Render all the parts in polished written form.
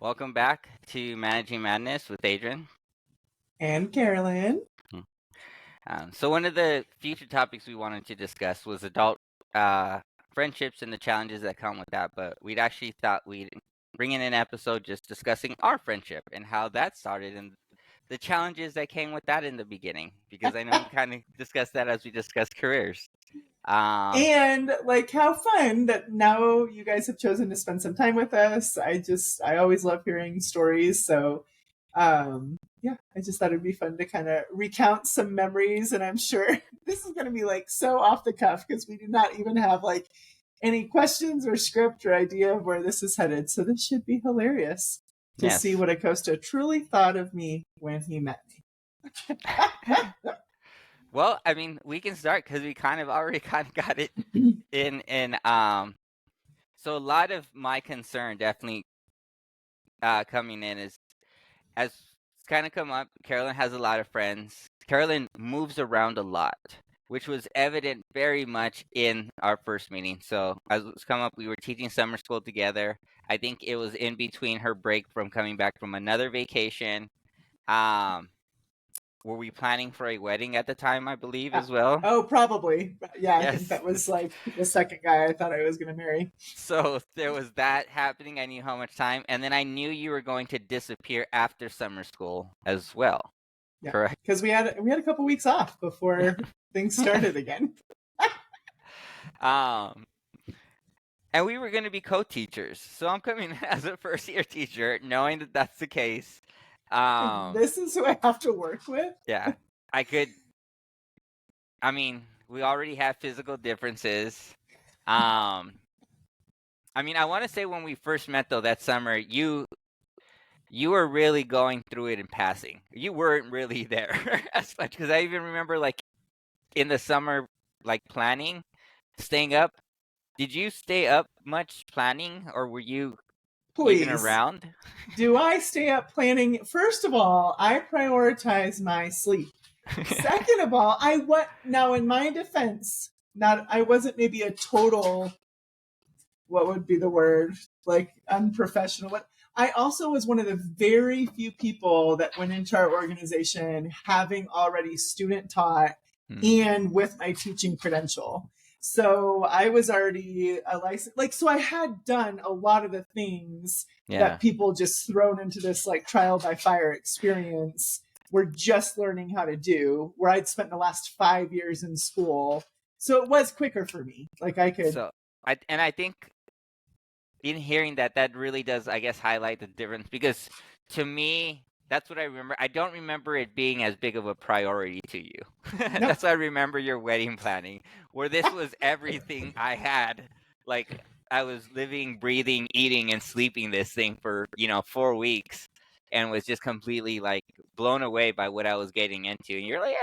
Welcome back to Managing Madness with Adrian. And Carolyn. So one of the future topics we wanted to discuss was adult friendships and the challenges that come with that. But we'd actually thought we'd bring in an episode just discussing our friendship and how that started and the challenges that came with that in the beginning. Because I know we kind of discussed that as we discussed careers. And like how fun that now you guys have chosen to spend some time with us. I always love hearing stories. So yeah, I just thought it'd be fun to kind of recount some memories. And I'm sure this is gonna be like so off the cuff because we do not even have like any questions or script or idea of where this is headed. So this should be hilarious to Yes. see what Acosta truly thought of me when he met me. Well, I mean, we can start because we already got it in. So a lot of my concern definitely coming in is as it's kind of come up. Carolyn has a lot of friends. Carolyn moves around a lot, which was evident very much in our first meeting. So as it's come up, we were teaching summer school together. I think it was in between her break from coming back from another vacation. Were we planning for a wedding at the time, I believe, as well? Oh, probably. Yeah, I think Yes. that was like the second guy I thought I was going to marry. So there was that happening. I knew how much time. And then I knew you were going to disappear after summer school as well. Yeah, correct? because we had a couple weeks off before things started again. Um, and we were going to be co-teachers. So I'm coming as a first-year teacher, knowing that that's the case. This is who I have to work with. Yeah, I mean, we already have physical differences. I mean, I want to say when we first met though that summer, you were really going through it in passing. You weren't really there as much because I even remember like in the summer, like planning, staying up. Did you stay up much planning, or were you even Please. around? Do I stay up planning? First of all, I prioritize my sleep. Second of all, now in my defense, I wasn't maybe a total, what would be the word, like unprofessional. But I also was one of the very few people that went into our organization having already student taught and with my teaching credential. So I was already a license, like, so I had done a lot of the things that people just thrown into this like trial by fire experience were just learning how to do, where I'd spent the last 5 years in school. So it was quicker for me. Like I could. So, I think in hearing that really does, I guess, highlight the difference because to me, that's what I remember. I don't remember it being as big of a priority to you. That's why I remember your wedding planning, where this was everything I had. Like I was living, breathing, eating, and sleeping this thing for 4 weeks, and was just completely like blown away by what I was getting into. And you're like,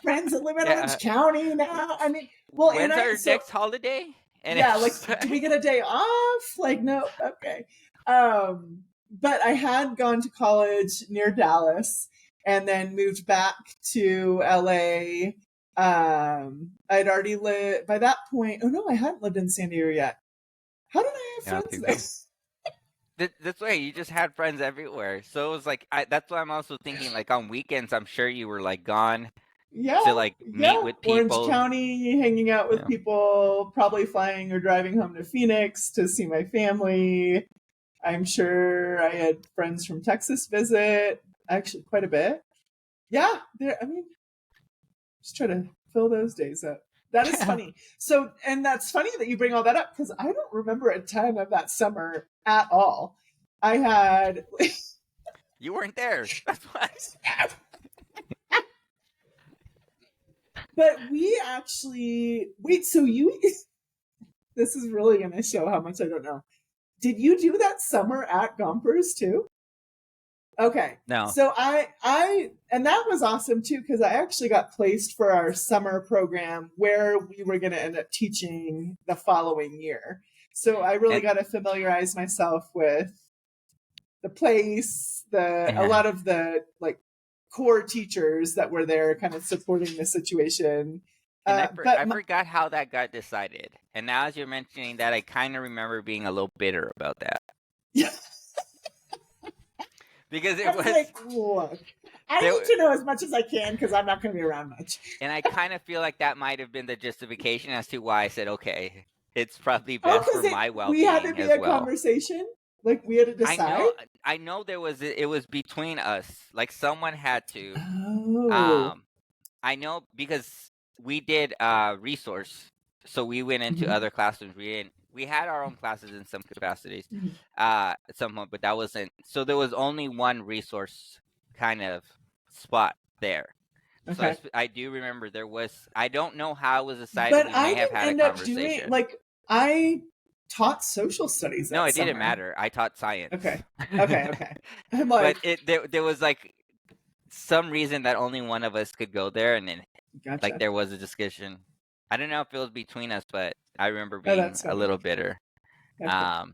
friends that live in Orange County now. I mean, well, when's our next holiday? And yeah, like, do we get a day off? Like, no, okay. But I had gone to college near Dallas and then moved back to LA. I'd already lived by that point. Oh no, I hadn't lived in San Diego yet. How did I have friends there? That's why you just had friends everywhere. So it was like, that's why I'm also thinking like on weekends, I'm sure you were like gone to like meet with people. Orange County, hanging out with people, probably flying or driving home to Phoenix to see my family. I'm sure I had friends from Texas visit, actually quite a bit. Yeah, I mean, just try to fill those days up. That is funny. So, and that's funny that you bring all that up because I don't remember a ton of that summer at all. I had. You weren't there. That's why. But we actually so you. This is really going to show how much I don't know. Did you do that summer at Gompers too? Okay. No. So and that was awesome too, because I actually got placed for our summer program where we were going to end up teaching the following year. So I really got to familiarize myself with the place, a lot of the like core teachers that were there kind of supporting the situation. And But I forgot how that got decided. And now as you're mentioning that, I kind of remember being a little bitter about that. yeah, Because I it was was, like, look, I there, need to know as much as I can because I'm not going to be around much. and I kind of feel like that might have been the justification as to why I said, okay, it's probably Oh, best for because my we had to well-being be as a well. conversation. Like we had to decide. I know there was it was between us. Like someone had to. Oh. Um, I know because we did resource, so we went into Mhm. other classrooms. We had our own classes in some capacities, Mhm. at some point, but that wasn't. So there was only one resource kind of spot there. So Okay. I do remember there was. I don't know how it was decided. But We I may have didn't had a end up doing conversation. like I taught social studies No, that it didn't summer. matter. I taught science. Okay. Okay. I'm But like, there was like some reason that only one of us could go there, and then like gotcha. there was a discussion. I don't know if it was between us, but I remember Oh, being that's a funny. little bitter Gotcha. about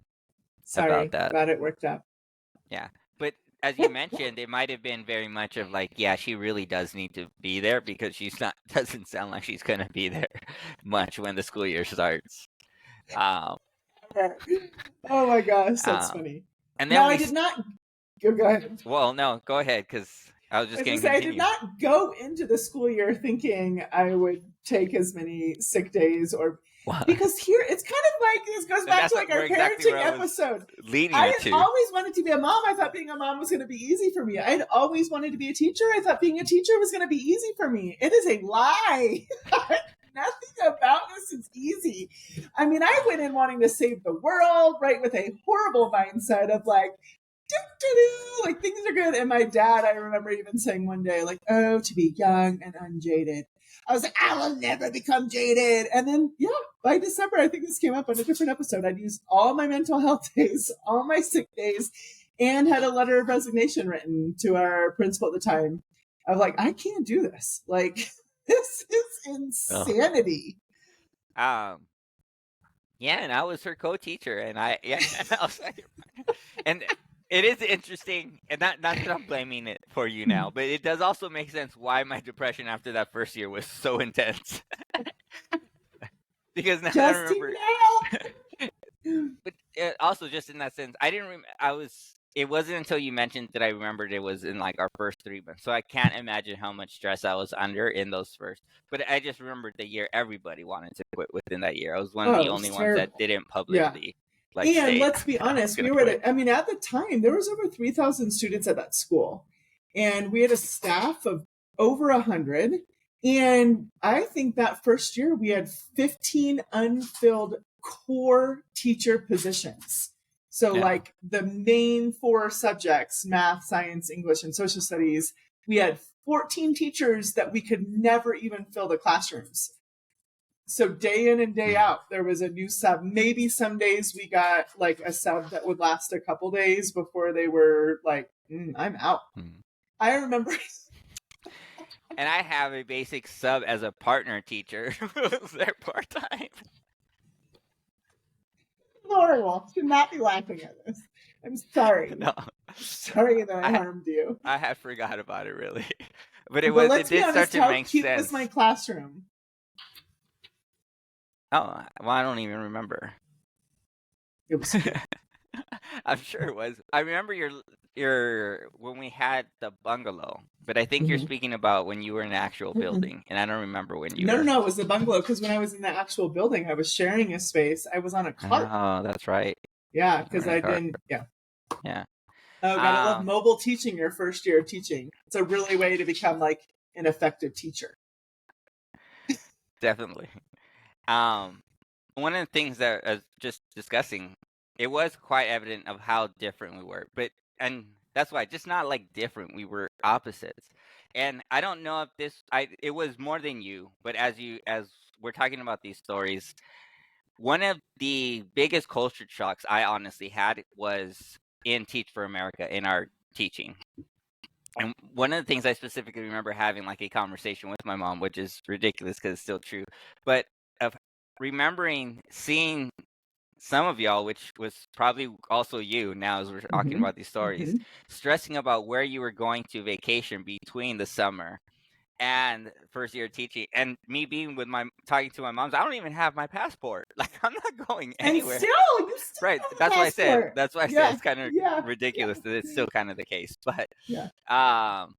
Sorry. that. Glad it worked out. Yeah. But as you mentioned, it might have been very much of like, yeah, she really does need to be there because she's not doesn't sound like she's gonna be there much when the school year starts. Um, Oh my gosh, that's um, funny. and then Now I did not go ahead. well, no, go ahead, because I was I just was gonna gonna say I did continue. not go into the school year thinking I would take as many sick days or What? because here it's kind of like this goes And back that's to like our exactly parenting where I was episode. leading I you had to. always wanted to be a mom. I thought being a mom was going to be easy for me. I'd always wanted to be a teacher. I thought being a teacher was going to be easy for me. It is a lie. Nothing about this is easy. I mean, I went in wanting to save the world, right, with a horrible mindset of like, like things are good. And my dad, I remember even saying one day, like, oh, to be young and unjaded. I was like, I will never become jaded. And then, yeah, by December, I think this came up on a different episode. I'd used all my mental health days, all my sick days, and had a letter of resignation written to our principal at the time. I was like, I can't do this. Like, this is insanity. Um, yeah, and I was her co-teacher, and I was like, and it is interesting, and not that I'm blaming it for you now, but it does also make sense why my depression after that first year was so intense. Because now that I remember, but also just in that sense, I didn't. I was. It wasn't until you mentioned that I remembered it was in like our first 3 months. So I can't imagine how much stress I was under in those first. But I just remembered the year everybody wanted to quit within that year. I was one of the Oh, only ones that terrible. didn't Yeah. publicly like And state. let's be honest, we were at I mean, at the time, there was over 3,000 students at that school. And we had a staff of over 100. And I think that first year we had 15 unfilled core teacher positions. So, like the main 4 subjects, math, science, English, and social studies, we had 14 teachers that we could never even fill the classrooms. So day in and day out, there was a new sub. Maybe some days we got like a sub that would last a couple days before they were like, I'm out. I remember. And I have a basic sub as a partner teacher who's there part-time. Horrible. Should not be laughing at this. I'm sorry. No. Sorry that I harmed you. I had forgot about it really. But But let's be honest, how cute was my classroom? Oh, well, I don't even remember. It was cute. I'm sure it was. I remember your when we had the bungalow, but I think you're speaking about when you were in the actual building, and I don't remember when you were. No, it was the bungalow because when I was in the actual building, I was sharing a space. I was on a cart. Oh, that's right. Yeah, because I didn't. Yeah. Yeah. Oh, gotta love mobile teaching your first year of teaching. It's a really way to become like an effective teacher. Definitely. One of the things that I was just discussing, it was quite evident of how different we were, and that's why just not like different, we were opposites. And I don't know if it was more than you, but as we're talking about these stories, one of the biggest culture shocks I honestly had was in Teach for America in our teaching. And one of the things I specifically remember having like a conversation with my mom, which is ridiculous because it's still true, but of remembering seeing some of y'all, which was probably also you now as we're talking about these stories, stressing about where you were going to vacation between the summer and first year teaching, and me being with my talking to my moms, I don't even have my passport. Like, I'm not going And anywhere. still, you still Right. have a That's why I said. passport. That's why I said Yeah, it's kind of yeah, ridiculous that it's still kind of the case. But yeah. um,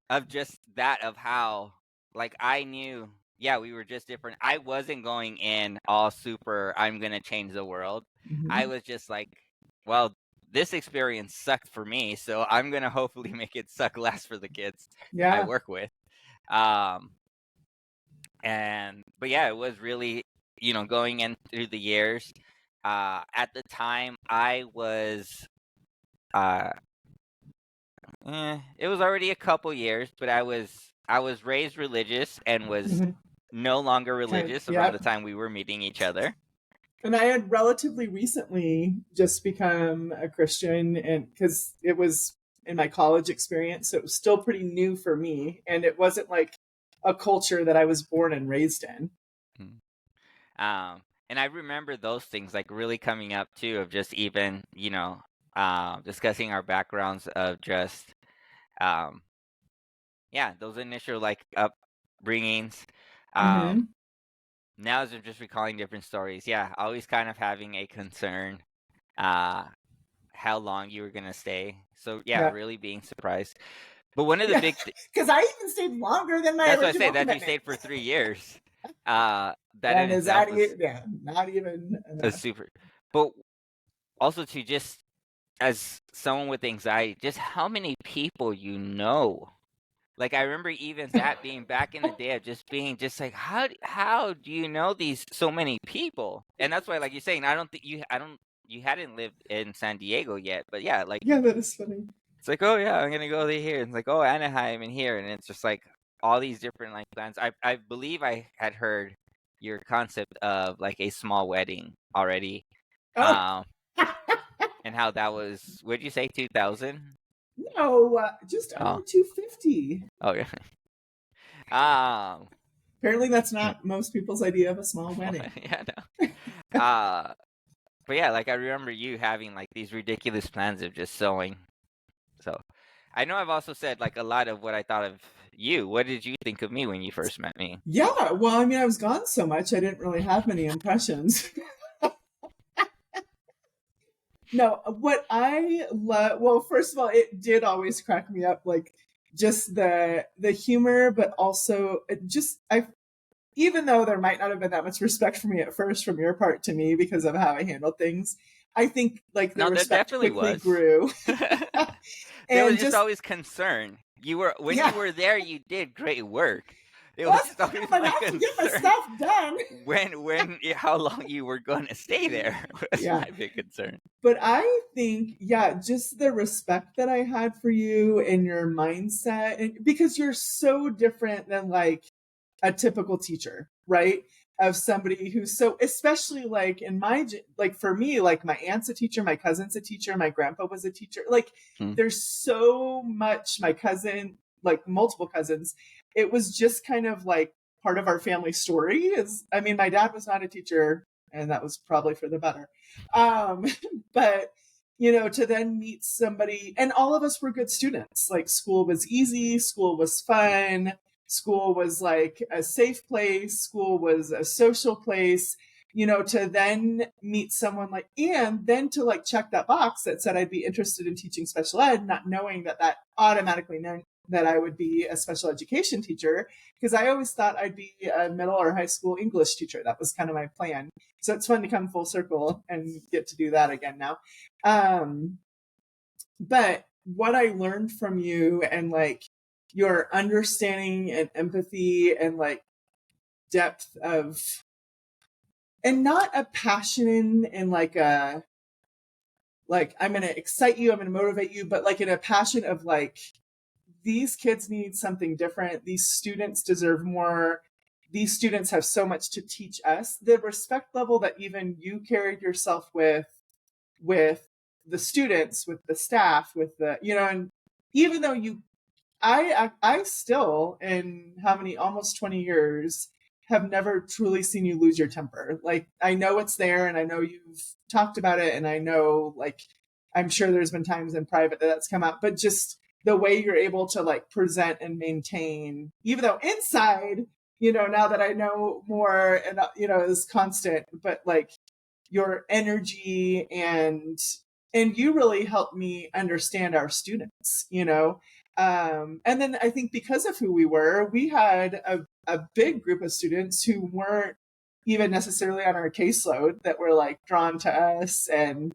of just that of how, like, I knew. Yeah, we were just different. I wasn't going in all super. I'm gonna change the world. I Mhm. was just like, well, this experience sucked for me, so I'm gonna hopefully make it suck less for the kids I Yeah. work with. Um, but yeah, it was really, going in through the years. At the time, I was, uh, it was already a couple years, but I was raised religious and was Mhm. no longer Kind of, religious around the yep. time we were meeting each other. And I had relatively recently just become a Christian, and because it was in my college experience, so it was still pretty new for me, and it wasn't like a culture that I was born and raised in. Mm. And I remember those things like really coming up too, of just even, discussing our backgrounds of just, um, yeah, those initial like upbringings. Um, Mm-hmm. Now as I'm just recalling different stories, yeah, always kind of having a concern, uh, how long you were gonna stay. So yeah, Yeah, really being surprised. But one of the yeah, big, because I even stayed longer than my that's what I say, original that you commitment. stayed for 3 years. That in And is itself that was yeah, not even a enough? super. But also to just as someone with anxiety, just how many people you know. Like I remember even that being back in the day of just being just like how do you know these so many people? And that's why like you're saying I don't you hadn't lived in San Diego yet, but yeah, like Yeah, that is funny. it's like, oh yeah, I'm gonna go here. It's like, oh, Anaheim and here, and it's just like all these different like plans. I believe I had heard your concept of like a small wedding already, Oh um, and how that was. What did you say, 2000? no, just under Oh, 250. oh yeah. Um, Apparently, that's not most people's idea of a small wedding. yeah, no. But yeah, like I remember you having like these ridiculous plans of just sewing. So I know I've also said like a lot of what I thought of you. What did you think of me when you first met me? Yeah, well, I mean, I was gone so much, I didn't really have many impressions. No, what I love, well, first of all, it did always crack me up, like just the humor, but also just I even though there might not have been that much respect for me at first from your part to me because of how I handled things, I think like the No, there respect definitely quickly was. grew. There was And just just, always concern. When yeah, you were there, you did great work. It was well, just always but I my have to get my concern stuff done. how long you were going to stay there was Yeah. my big concern. But I think, yeah, just the respect that I had for you and your mindset, and because you're so different than like a typical teacher, right? Of somebody who's so, especially like in my, like for me, like my aunt's a teacher, my cousin's a teacher, my grandpa was a teacher. Like Mm. there's so much, my cousin, like multiple cousins, it was just kind of like part of our family story is, I mean, my dad was not a teacher and that was probably for the better. Um, but to then meet somebody, and all of us were good students. Like school was easy, school was fun, school was like a safe place, school was a social place, to then meet someone like, and then to like check that box that said I'd be interested in teaching special ed, not knowing that that automatically meant that I would be a special education teacher, because I always thought I'd be a middle or high school English teacher. That was kind of my plan. So it's fun to come full circle and get to do that again now. Um, but what I learned from you and like your understanding and empathy and like depth of, and not a passion and like I'm going to excite you, I'm going to motivate you, but like in a passion of like, these kids need something different. These students deserve more. These students have so much to teach us. The respect level that even you carried yourself with the students, with the staff, with the, and even though I still, in how many, almost 20 years, have never truly seen you lose your temper. Like, I know it's there and I know you've talked about it and I know, like, I'm sure there's been times in private that that's come out, but just the way you're able to like present and maintain, even though inside, now that I know more and, is constant, but like your energy and you really helped me understand our students, and then I think because of who we were, we had a big group of students who weren't even necessarily on our caseload that were like drawn to us and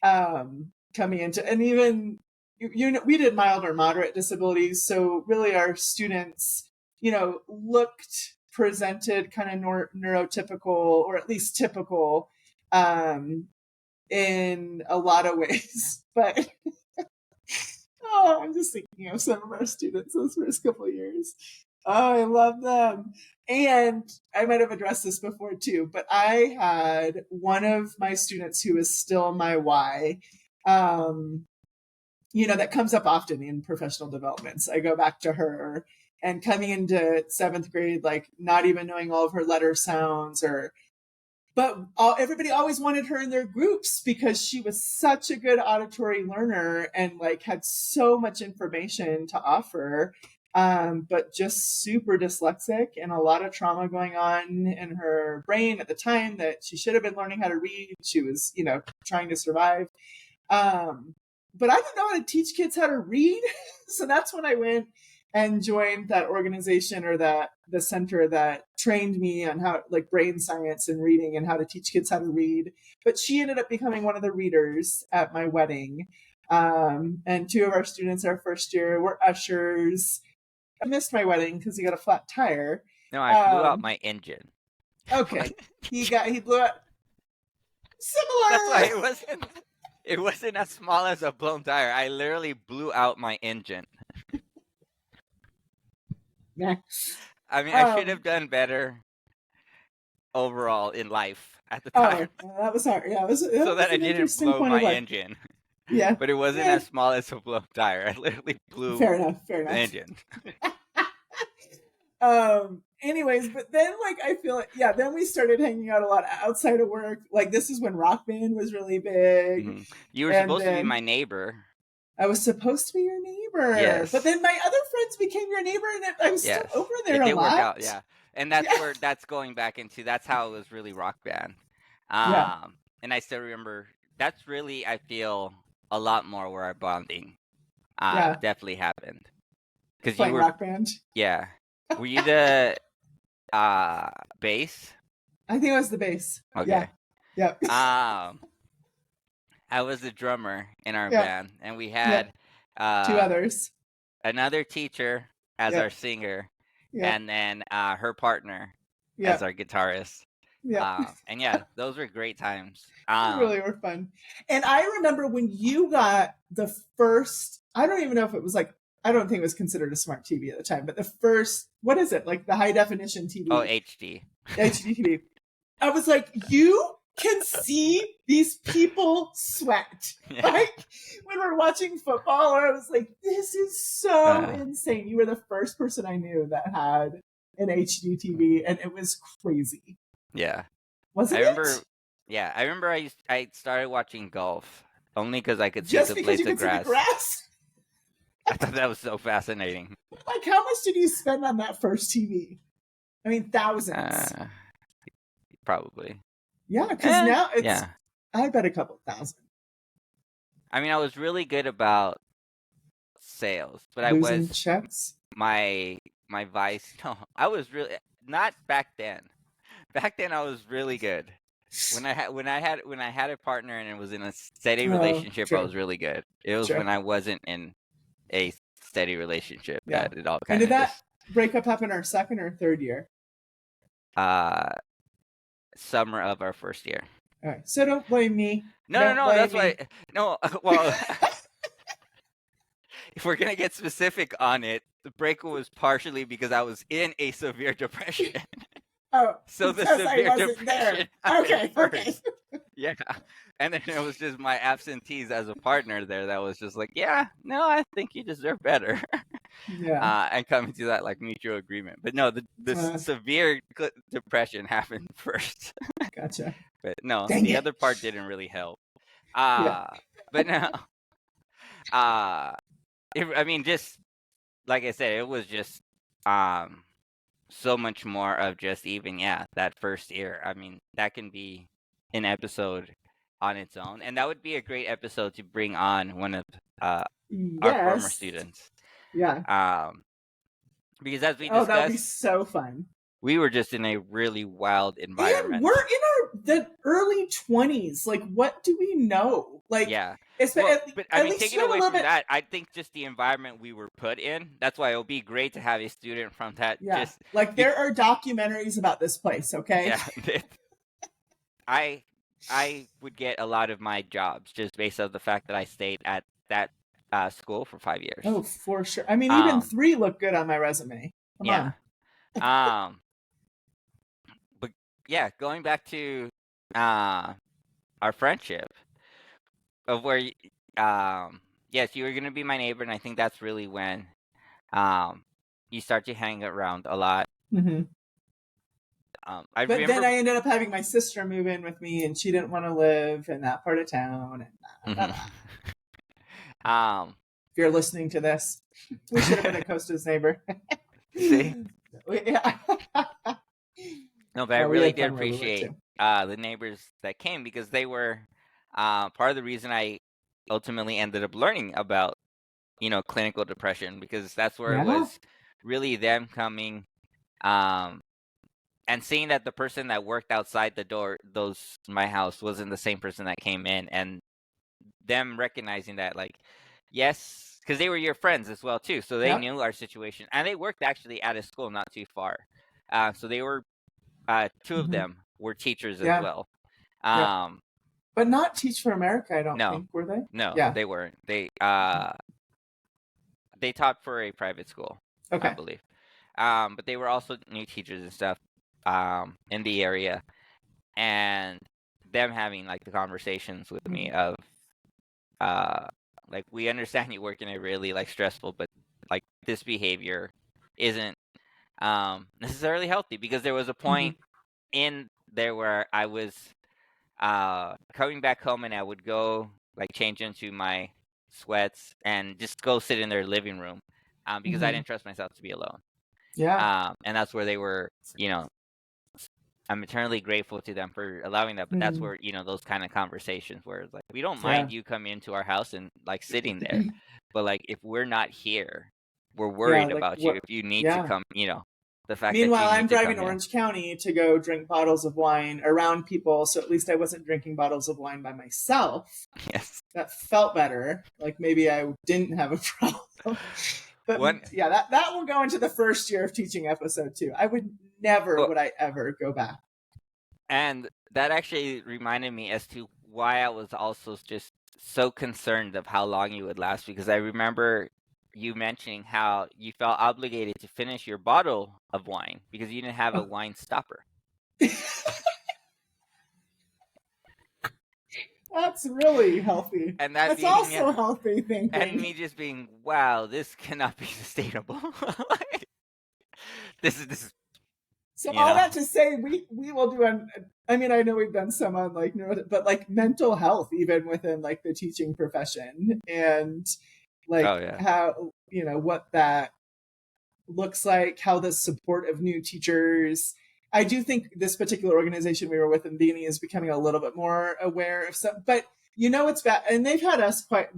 coming into, and even we did mild or moderate disabilities, so really our students looked, presented kind of neurotypical, or at least typical, in a lot of ways. But I'm just thinking of some of our students those first couple of years. Oh, I love them. And I might have addressed this before too, but I had one of my students who is still my Y, that comes up often in professional developments. I go back to her, and coming into 7th grade, like not even knowing all of her letter sounds, but everybody always wanted her in their groups because she was such a good auditory learner and like had so much information to offer, but just super dyslexic and a lot of trauma going on in her brain at the time that she should have been learning how to read. She was, trying to survive. But I didn't know how to teach kids how to read. So that's when I went and joined that organization, or the center that trained me on how, like, brain science and reading and how to teach kids how to read. But she ended up becoming one of the readers at my wedding. And 2 of our students our first year were ushers. I missed my wedding because he got a flat tire. No, I blew out my engine. Okay. He blew out. Similar. That's why it wasn't as small as a blown tire. I literally blew out my engine. Yeah. I mean, I should have done better overall in life at the time. That was hard. Yeah, so that I didn't blow my engine. Yeah. But it wasn't as small as a blown tire. I literally blew the engine. Anyways, but then like I feel like, then we started hanging out a lot outside of work. Like this is when Rock Band was really big. Mm-hmm. You were supposed to be my neighbor. I was supposed to be your neighbor. Yes. But then my other friends became your neighbor, and I was still over there a lot. Work out, yeah. And that's where that's going back into, that's how it was really Rock Band. And I still remember, that's really, I feel, a lot more where our bonding definitely happened. Because you were Rock Band? Yeah. Were you the bass? I think I was the bass. Okay. Yeah. I was the drummer in our band, and we had 2 others. Another teacher as our singer, and then her partner as our guitarist. And those were great times. They really were fun. And I remember when you got the first, I don't even know if it was like, I don't think it was considered a smart TV at the time, but the first, what is it? Like the high definition TV. Oh, HD. HD TV. I was like, you can see these people sweat. Like when we're watching football, I was like, this is so insane. You were the first person I knew that had an HD TV, and it was crazy. Yeah. Wasn't it? Yeah, I remember I started watching golf only because I could see Just the blades of grass. See the grass. I thought that was so fascinating. Like, how much did you spend on that first TV? I mean, thousands. Probably. Yeah, because now it's, I bet a couple thousand. I mean, I was really good about sales, but Losing I was checks. My vice. No, I was really not back then. Back then, I was really good. When I had a partner and it was in a steady relationship, I was really good. It was when I wasn't in a steady relationship that it all kind of. And did that breakup happen our second or third year? Summer of our first year. All right, so don't blame me. No. That's why. No, well, if we're gonna get specific on it, the breakup was partially because I was in a severe depression. Oh, so the severe depression. Okay. Yeah, and then it was just my absentees as a partner there that was just like, no, I think you deserve better. And coming to that like mutual agreement. But no, the severe depression happened first. Gotcha. But no, the other part didn't really help. But no. I mean, just like I said, it was just um so much more of just even that first year. I mean, that can be an episode on its own, and that would be a great episode to bring on one of uh our former Yes. students. Yeah. Because as we Oh, that would be discussed, so fun. we were just in a really wild And environment. we're in the early 20s. Like, what do we know? Like, Yeah. it's, Well, at, but I at mean, least taking you have a away little from bit. that, I think just the environment we were put in, that's why it would be great to have a student from that. Yeah. Just Like, be, there are documentaries about this place, okay? yeah. I would get a lot of my jobs just based on the fact that I stayed at that school for 5 years. Oh, for sure. I mean, even Um, 3 look good on my resume. Come yeah. on. But yeah, going back to our friendship of where yes, you were gonna be my neighbor, and I think that's really when you start to hang around a lot. Mm-hmm. I But then remember. I ended up having my sister move in with me, and she didn't want to live in that part of town. And Mhm. if you're listening to this, we should have been a Costa's neighbor. See, Yeah. no, but I We really had did fun where we were appreciate too. the neighbors that came because they were part of the reason I ultimately ended up learning about clinical depression, because that's where it Yeah. was really them coming um and seeing that the person that worked outside the door those my house wasn't the same person that came in, and them recognizing that, like, yes, because they were your friends as well too, so they Yep. knew our situation, and they worked actually at a school not too far, so they were two of Mm-hmm. them were teachers as Yeah. well. Yep. um But not Teach for America, I don't no, think, were they? no, Yeah. they weren't. They taught for a private school, I Okay. believe. But they were also new teachers and stuff in the area, and them having like the conversations with me Mm-hmm. of uh like, we understand you work in a really like stressful, but like this behavior isn't necessarily healthy, because there was a Mm-hmm. point in there where I was coming back home, and I would go like change into my sweats and just go sit in their living room because I Mm-hmm. didn't trust myself to be alone. Yeah. And that's where they were, I'm eternally grateful to them for allowing that. But that's Mm-hmm. where, those kind of conversations where it's like, we don't Yeah. mind you coming into our house and like sitting there. But like, if we're not here, we're Yeah. worried Like about you. what? If you need to Yeah. come, the fact that Meanwhile, you I'm need to driving come to in. Orange County to go drink bottles of wine around people. So at least I wasn't drinking bottles of wine by myself. Yes. That felt better. Like maybe I didn't have a problem. But One, yeah, that will go into the first year of teaching episode 2. I would never, well, would I ever go back. and that actually reminded me as to why I was also just so concerned of how long you would last, because I remember you mentioning how you felt obligated to finish your bottle of wine because you didn't have a Oh. wine stopper. That's really healthy. And that That's being, also healthy and thinking. me just being, wow, this cannot be sustainable. Like, this is, So you all know, that to say, we will do I mean, I know we've done some on like but like mental health, even within like the teaching profession, and oh like yeah. how what that looks like, how the support of new teachers. I do think this particular organization we were with in the beginning is becoming a little bit more aware of some, but it's bad, and they've had us quite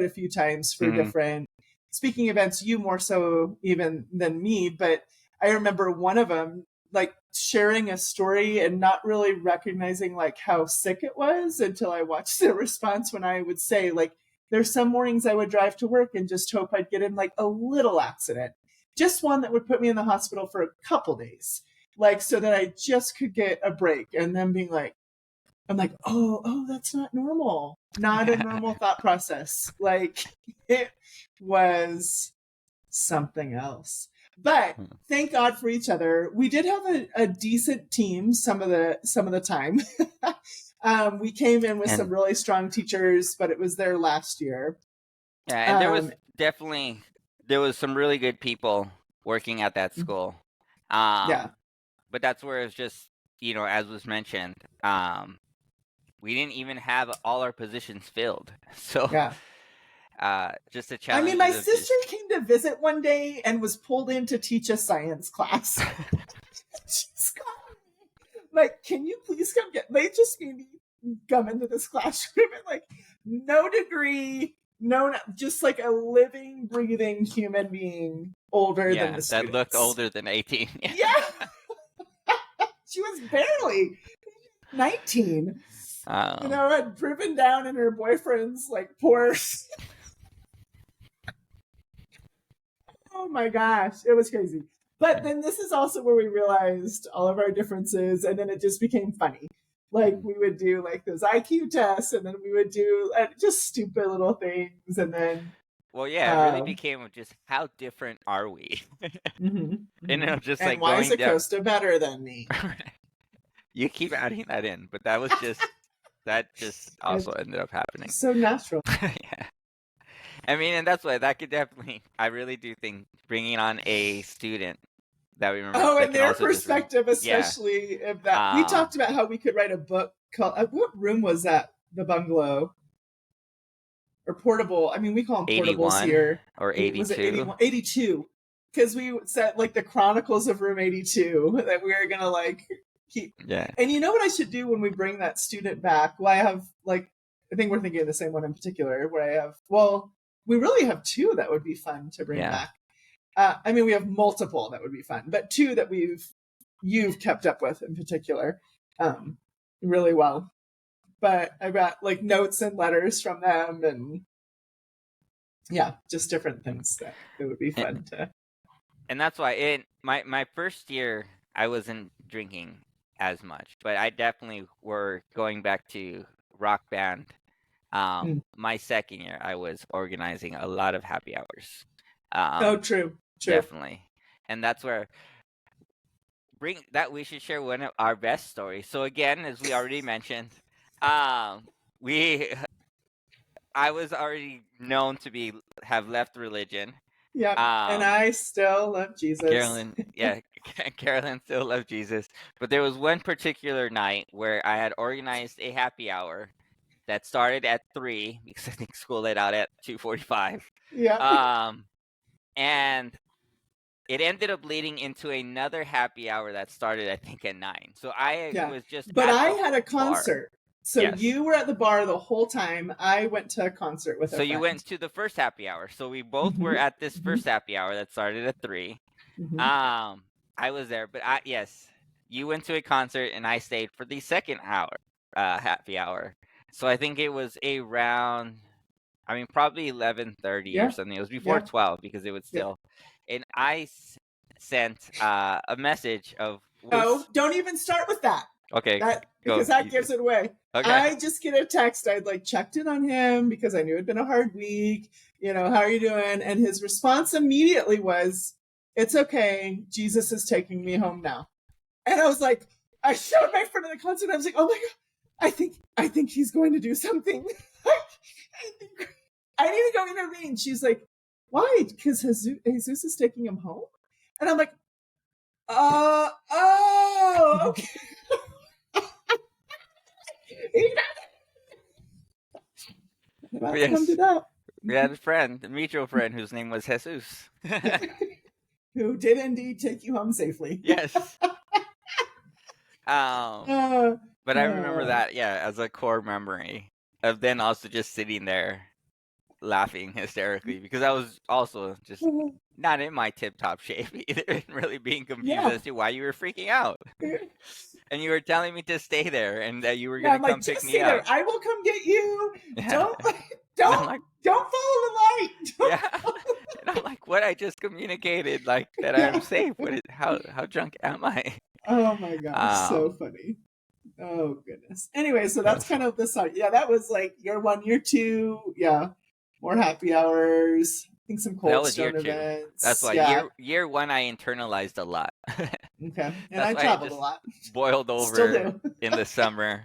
a few times for Mm-hmm. different speaking events. You more so even than me, but I remember one of them like sharing a story and not really recognizing like how sick it was until I watched their response when I would say like, there's some mornings I would drive to work and just hope I'd get in like a little accident, just one that would put me in the hospital for a couple days, like so that I just could get a break. And then being like, I'm like, oh, that's not normal. Not a normal thought process. Like it was something else. But thank God for each other. We did have a decent team some of the time. We came in with some And really strong teachers, but it was their last year. yeah, and there was some really good people working at that school. Yeah. But that's where it's just, as was mentioned, we didn't even have all our positions filled. So Yeah. just the I challenges mean, my of sister came to visit one day and was pulled in to teach a science class. She's like, can you please come get? They just made me come into this classroom and like, no degree, no, just like a living, breathing human being, older than the students. That looked older than 18. Yeah. She was barely 19. Had driven down in her boyfriend's like Porsche. Oh my gosh, it was crazy. But then this is also where we realized all of our differences, and then it just became funny. Like we would do like those IQ tests, and then we would do just stupid little things, and then. Well, yeah, it really became just how different are we? And just and like why is going down. Acosta better than me? You keep adding that in, but that was just also ended up happening. So natural. Yeah. I mean, and that's why that could definitely. I really do think bringing on a student that we remember. Oh, and their perspective, especially if that we talked about how we could write a book called. What room was that? The bungalow. Or portable. I mean, we call them portables here. Or 82. Was it 81? 82. Because we said like the Chronicles of Room 82 that we were going to like keep. Yeah. And you know what I should do when we bring that student back? Well, I have like, I think we're thinking of the same one in particular where I have, well, we really have two that would be fun to bring back. I mean, we have multiple that would be fun, but two that you've kept up with in particular really well. But I got like notes and letters from them and just different things that it would be fun to. And that's why in my first year, I wasn't drinking as much, but I definitely were going back to rock band. My second year, I was organizing a lot of happy hours. True. Definitely. And that's where we should share one of our best stories. So again, as we already mentioned, I was already known to have left religion. Yeah, and I still love Jesus. Carolyn still loved Jesus. But there was one particular night where I had organized a happy hour that started at 3 because I think school let out at 2:45. Yeah. And it ended up leading into another happy hour that started, I think, at 9. So I was just. But I had a concert. Bar. So you were at the bar the whole time. I went to a concert with a friend. So you went to the first happy hour. So we both were at this first happy hour that started at 3. I was there, but you went to a concert and I stayed for the second hour, happy hour. So I think it was around, probably 11:30 or something. It was before 12 because it was still. And I sent a message of. Don't even start with that. Okay. Because that gives it away. Okay. I just get a text. I'd like checked in on him because I knew it'd been a hard week. How are you doing? And his response immediately was, "It's okay. Jesus is taking me home now." And I was like, I showed my friend at the concert. I was like, "Oh my God, I think he's going to do something. I need to go intervene." She's like, "Why? Because Jesus is taking him home?" And I'm like, okay. We had a mutual friend whose name was Jesus. Who did indeed take you home safely. Yes. But I remember that, as a core memory of then also just sitting there laughing hysterically because I was also just not in my tip-top shape either and really being confused as to why you were freaking out. And you were telling me to stay there and that you were going to come pick me up. I will come get you. Don't follow the light. And I'm like, what? I just communicated that I'm safe. How drunk am I? Oh my gosh, so funny. Oh goodness. Anyway, so that's kind of the side. Yeah, that was like year 1, year 2. Yeah, more happy hours. I think some Cold Stone events. That's why year 1 I internalized a lot. Okay, and I traveled a lot. Boiled over in the summer.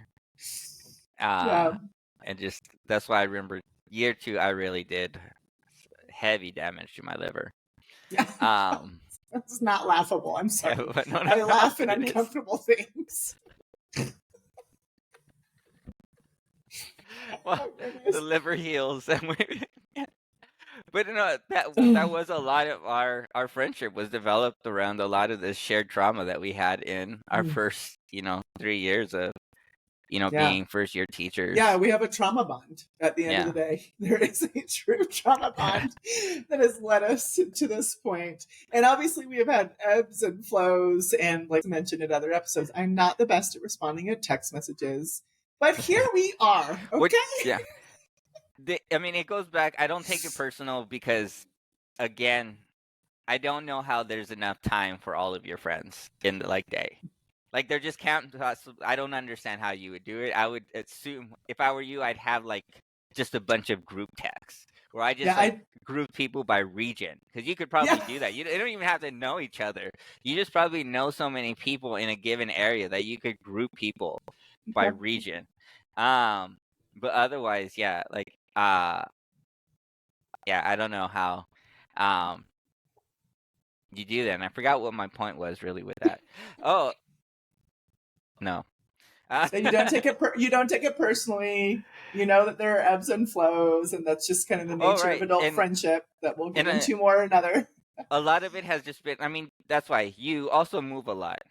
And just that's why I remember year 2 I really did heavy damage to my liver. That's not laughable. I'm sorry. No, I laugh at uncomfortable things. Well, the liver heals, and But no, that was a lot of our friendship was developed around a lot of this shared trauma that we had in our first 3 years of Yeah. being first year teachers. Yeah, we have a trauma bond at the end of the day. There is a true trauma bond that has led us to this point. And obviously, we have had ebbs and flows. And like I mentioned in other episodes, I'm not the best at responding to text messages. But here we are. Okay. Yeah. I mean, it goes back. I don't take it personal because, again, I don't know how there's enough time for all of your friends in the day. Like they're just counting. I don't understand how you would do it. I would assume if I were you, I'd have just a bunch of group texts where I just group people by region, because you could probably do that. They don't even have to know each other. You just probably know so many people in a given area that you could group people by region. But otherwise, yeah, I don't know how you do that. And I forgot what my point was really with that. Oh, no. So you don't take it. You don't take it personally. You know that there are ebbs and flows, and that's just kind of the nature of adult friendship that we'll get into more another. A lot of it has just been. I mean, that's why you also move a lot.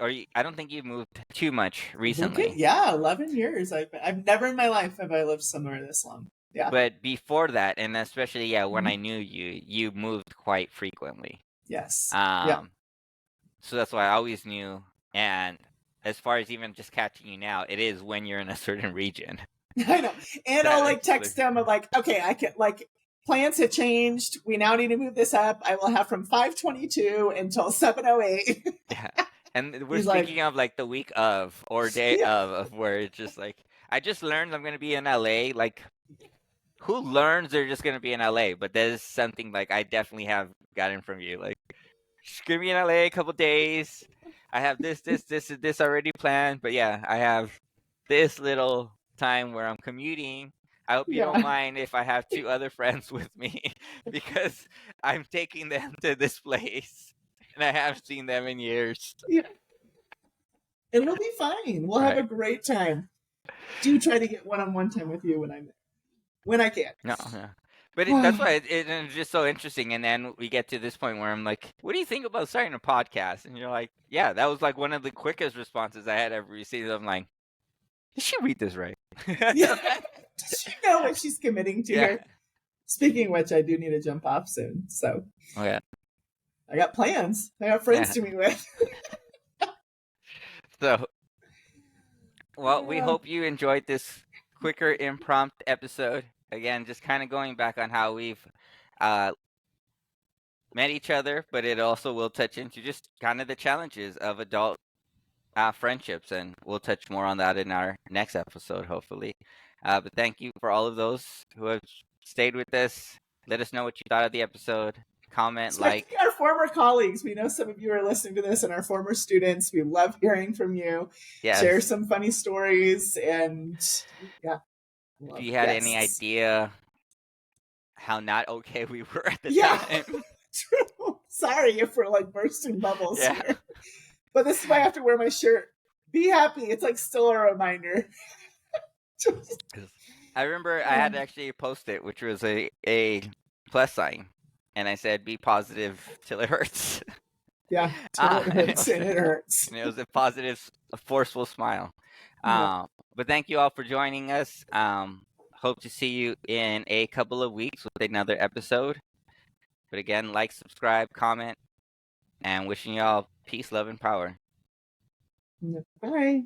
I don't think you've moved too much recently. Okay. Yeah, 11 years. I've never in my life have I lived somewhere this long. Yeah. But before that, and especially when I knew you, you moved quite frequently. Yes. So that's why I always knew. And as far as even just catching you now, it is when you're in a certain region. I know. And I'll text them. I'm like, okay, I can plans have changed. We now need to move this up. I will have from 5:22 until 7:08. Yeah. And we're speaking of the week of or day of where it's just I just learned I'm going to be in LA. Who learns they're just going to be in LA? But there's something I definitely have gotten from you. Just going to be in LA a couple days. I have this already planned. But yeah, I have this little time where I'm commuting. I hope you don't mind if I have 2 other friends with me because I'm taking them to this place and I haven't seen them in years. Yeah. It'll be fine. We'll have a great time. Do try to get one-on-one time with you when I can. No. But that's why it's just so interesting. And then we get to this point where I'm like, what do you think about starting a podcast? And you're like, yeah, that was one of the quickest responses I had ever received. I'm like, did she read this right? Yeah. Does she know what she's committing to here? Speaking of which, I do need to jump off soon. So I got plans. I got friends to meet with. So, we hope you enjoyed this quicker impromptu episode. Again, just kind of going back on how we've met each other, but it also will touch into just kind of the challenges of adult friendships, and we'll touch more on that in our next episode, hopefully. But thank you for all of those who have stayed with us. Let us know what you thought of the episode. Comment, Especially our former colleagues. We know some of you are listening to this, and our former students. We love hearing from you. Yes. Share some funny stories, and if you had any idea how not okay we were at the time. True. Sorry if we're bursting bubbles here. But this is why I have to wear my shirt. Be happy. It's still a reminder. I remember I had to actually post it, which was a plus sign. And I said, be positive till it hurts. Yeah, till it hurts, and it hurts. And it was a positive, forceful smile. But thank you all for joining us. Hope to see you in a couple of weeks with another episode. But again, subscribe, comment, and wishing you all peace, love, and power. Bye.